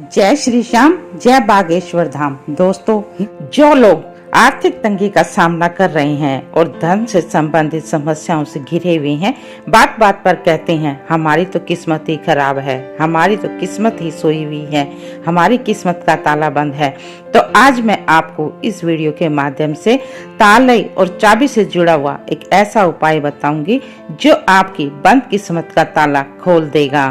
जय श्री श्याम, जय बागेश्वर धाम। दोस्तों, जो लोग आर्थिक तंगी का सामना कर रहे हैं और धन से संबंधित समस्याओं से घिरे हुए हैं, बात बात पर कहते हैं हमारी तो किस्मत ही खराब है, हमारी तो किस्मत ही सोई हुई है, हमारी किस्मत का ताला बंद है। तो आज मैं आपको इस वीडियो के माध्यम से ताले और चाबी से जुड़ा हुआ एक ऐसा उपाय बताऊंगी जो आपकी बंद किस्मत का ताला खोल देगा,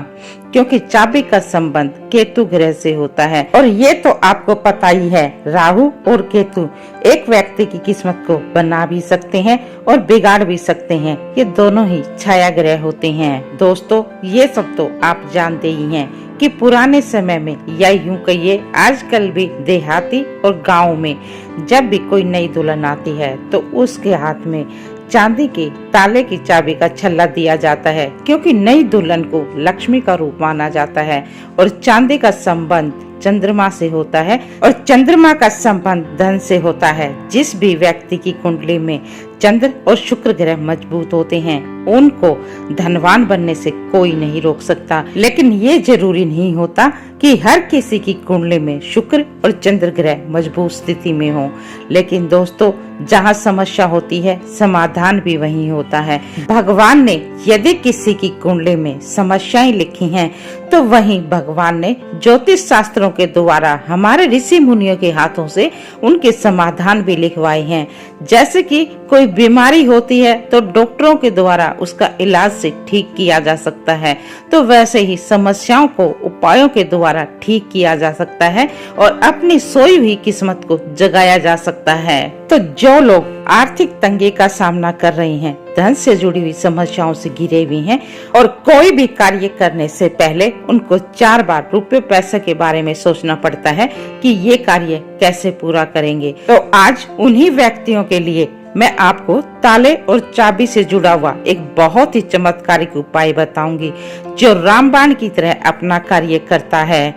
क्योंकि चाबी का संबंध केतु ग्रह से होता है और ये तो आपको पता ही है, राहु और केतु एक व्यक्ति की किस्मत को बना भी सकते हैं और बिगाड़ भी सकते हैं। ये दोनों ही छाया ग्रह होते हैं। दोस्तों, ये सब तो आप जानते ही हैं कि पुराने समय में या यूं कहिए आजकल भी देहाती और गाँव में जब भी कोई नई दुल्हन आती है तो उसके हाथ में चांदी के ताले की चाबी का छल्ला दिया जाता है, क्योंकि नई दुल्हन को लक्ष्मी का रूप माना जाता है और चांदी का संबंध चंद्रमा से होता है और चंद्रमा का संबंध धन से होता है। जिस भी व्यक्ति की कुंडली में चंद्र और शुक्र ग्रह मजबूत होते हैं उनको धनवान बनने से कोई नहीं रोक सकता। लेकिन ये जरूरी नहीं होता कि हर किसी की कुंडली में शुक्र और चंद्र ग्रह मजबूत स्थिति में हो। लेकिन दोस्तों, जहाँ समस्या होती है समाधान भी वहीं होता है। भगवान ने यदि किसी की कुंडली में समस्याएं लिखी हैं तो वहीं भगवान ने ज्योतिष शास्त्रों के द्वारा हमारे ऋषि मुनियों के हाथों से उनके समाधान भी लिखवाए हैं। जैसे कि कोई बीमारी होती है तो डॉक्टरों के द्वारा उसका इलाज से ठीक किया जा सकता है, तो वैसे ही समस्याओं को उपायों के द्वारा ठीक किया जा सकता है और अपनी सोई हुई किस्मत को जगाया जा सकता है। तो जो लोग आर्थिक तंगी का सामना कर रहे हैं, धन से जुड़ी हुई समस्याओं से घिरे हुए हैं और कोई भी कार्य करने से पहले उनको 4 बार रुपए पैसे के बारे में सोचना पड़ता है कि ये कार्य कैसे पूरा करेंगे। तो आज उन्हीं व्यक्तियों के लिए मैं आपको ताले और चाबी से जुड़ा हुआ एक बहुत ही चमत्कारिक उपाय बताऊंगी जो रामबाण की तरह अपना कार्य करता है।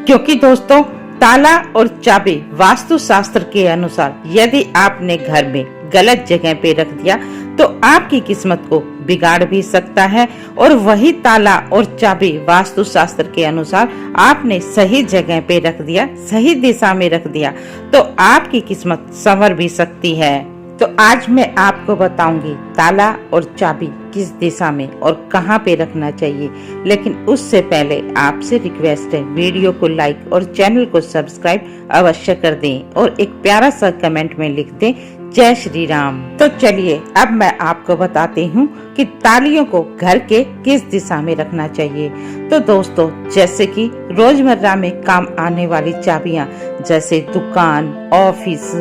क्योंकि दोस्तों, ताला और चाबी वास्तु शास्त्र के अनुसार यदि आपने घर में गलत जगह पे रख दिया तो आपकी किस्मत को बिगाड़ भी सकता है, और वही ताला और चाबी वास्तु शास्त्र के अनुसार आपने सही जगह पे रख दिया, सही दिशा में रख दिया तो आपकी किस्मत संवर भी सकती है। तो आज मैं आपको बताऊंगी ताला और चाबी किस दिशा में और कहां पे रखना चाहिए। लेकिन उससे पहले आपसे रिक्वेस्ट है, वीडियो को लाइक और चैनल को सब्सक्राइब अवश्य कर दें और एक प्यारा सा कमेंट में लिख दें जय श्री राम। तो चलिए अब मैं आपको बताती हूँ कि तालियों को घर के किस दिशा में रखना चाहिए। तो दोस्तों, जैसे कि रोजमर्रा में काम आने वाली चाबियाँ, जैसे दुकान, ऑफिस,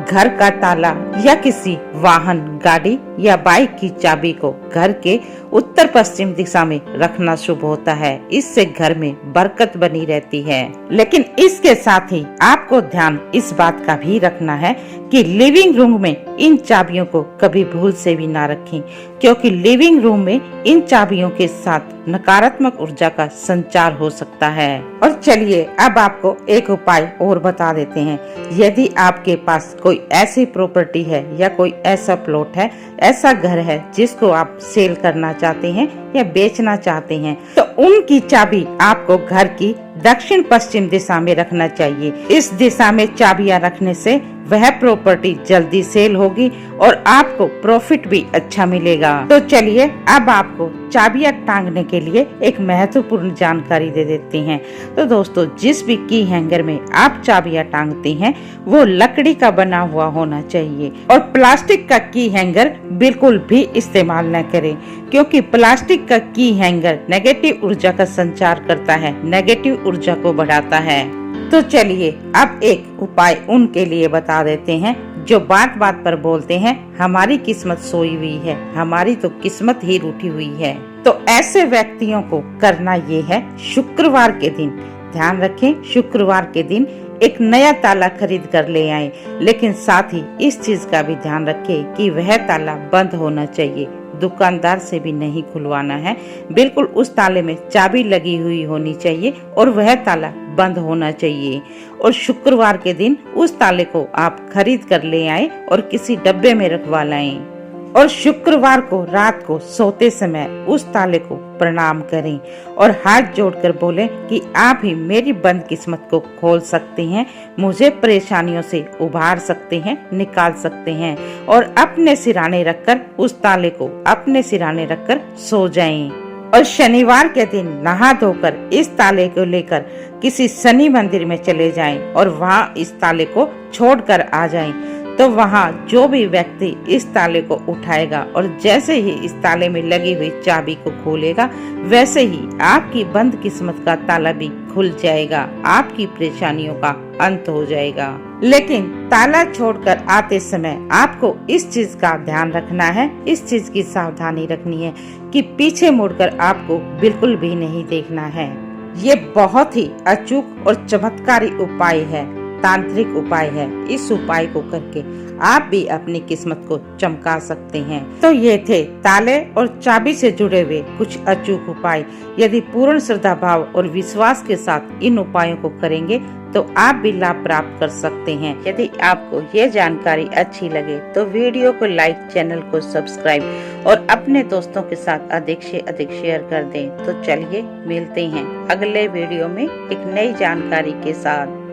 घर का ताला या किसी वाहन, गाड़ी या बाइक की चाबी को घर के उत्तर पश्चिम दिशा में रखना शुभ होता है। इससे घर में बरकत बनी रहती है। लेकिन इसके साथ ही आपको ध्यान इस बात का भी रखना है कि लिविंग रूम में इन चाबियों को कभी भूल से भी ना रखें, क्योंकि लिविंग रूम में इन चाबियों के साथ नकारात्मक ऊर्जा का संचार हो सकता है। और चलिए अब आपको एक उपाय और बता देते हैं। यदि आपके पास कोई ऐसी प्रॉपर्टी है या कोई ऐसा प्लॉट है, ऐसा घर है जिसको आप सेल करना चाहते हैं या बेचना चाहते हैं, तो उनकी चाबी आपको घर की दक्षिण पश्चिम दिशा में रखना चाहिए। इस दिशा में चाबियां रखने से वह प्रॉपर्टी जल्दी सेल होगी और आपको प्रॉफिट भी अच्छा मिलेगा। तो चलिए अब आपको चाबियां टांगने के लिए एक महत्वपूर्ण जानकारी दे देते हैं। तो दोस्तों, जिस भी की हैंगर में आप चाबियां टांगते हैं वो लकड़ी का बना हुआ होना चाहिए और प्लास्टिक का की हैंगर बिल्कुल भी इस्तेमाल न करें, क्योंकि प्लास्टिक का की हैंगर नेगेटिव ऊर्जा का संचार करता है, नेगेटिव ऊर्जा को बढ़ाता है। तो चलिए अब एक उपाय उनके लिए बता देते हैं जो बात बात पर बोलते हैं हमारी किस्मत सोई हुई है, हमारी तो किस्मत ही रूठी हुई है। तो ऐसे व्यक्तियों को करना ये है, शुक्रवार के दिन, ध्यान रखें, शुक्रवार के दिन एक नया ताला खरीद कर ले आए। लेकिन साथ ही इस चीज का भी ध्यान रखें कि वह ताला बंद होना चाहिए, दुकानदार से भी नहीं खुलवाना है। बिल्कुल उस ताले में चाबी लगी हुई होनी चाहिए और वह ताला बंद होना चाहिए। और शुक्रवार के दिन उस ताले को आप खरीद कर ले आए और किसी डब्बे में रखवा लाएं। और शुक्रवार को रात को सोते समय उस ताले को प्रणाम करें और हाथ जोड़कर बोलें कि आप ही मेरी बंद किस्मत को खोल सकते हैं, मुझे परेशानियों से उबार सकते हैं, निकाल सकते हैं। और अपने सिराने रखकर उस ताले को अपने सिराने रखकर सो जाएं। और शनिवार के दिन नहा धोकर इस ताले को लेकर किसी शनि मंदिर में चले जाएं और वहां इस ताले को छोड़कर आ जाएं। तो वहां जो भी व्यक्ति इस ताले को उठाएगा और जैसे ही इस ताले में लगी हुई चाबी को खोलेगा, वैसे ही आपकी बंद किस्मत का ताला भी खुल जाएगा, आपकी परेशानियों का अंत हो जाएगा। लेकिन ताला छोड़कर आते समय आपको इस चीज का ध्यान रखना है, इस चीज की सावधानी रखनी है कि पीछे मुड़कर आपको बिल्कुल भी नहीं देखना है। ये बहुत ही अचूक और चमत्कारी उपाय है, तांत्रिक उपाय है। इस उपाय को करके आप भी अपनी किस्मत को चमका सकते हैं। तो ये थे ताले और चाबी से जुड़े हुए कुछ अचूक उपाय। यदि पूर्ण श्रद्धा भाव और विश्वास के साथ इन उपायों को करेंगे तो आप भी लाभ प्राप्त कर सकते हैं। यदि आपको ये जानकारी अच्छी लगे तो वीडियो को लाइक, चैनल को सब्सक्राइब और अपने दोस्तों के साथ अधिक से अधिक शेयर कर दें। तो चलिए मिलते हैं अगले वीडियो में एक नई जानकारी के साथ।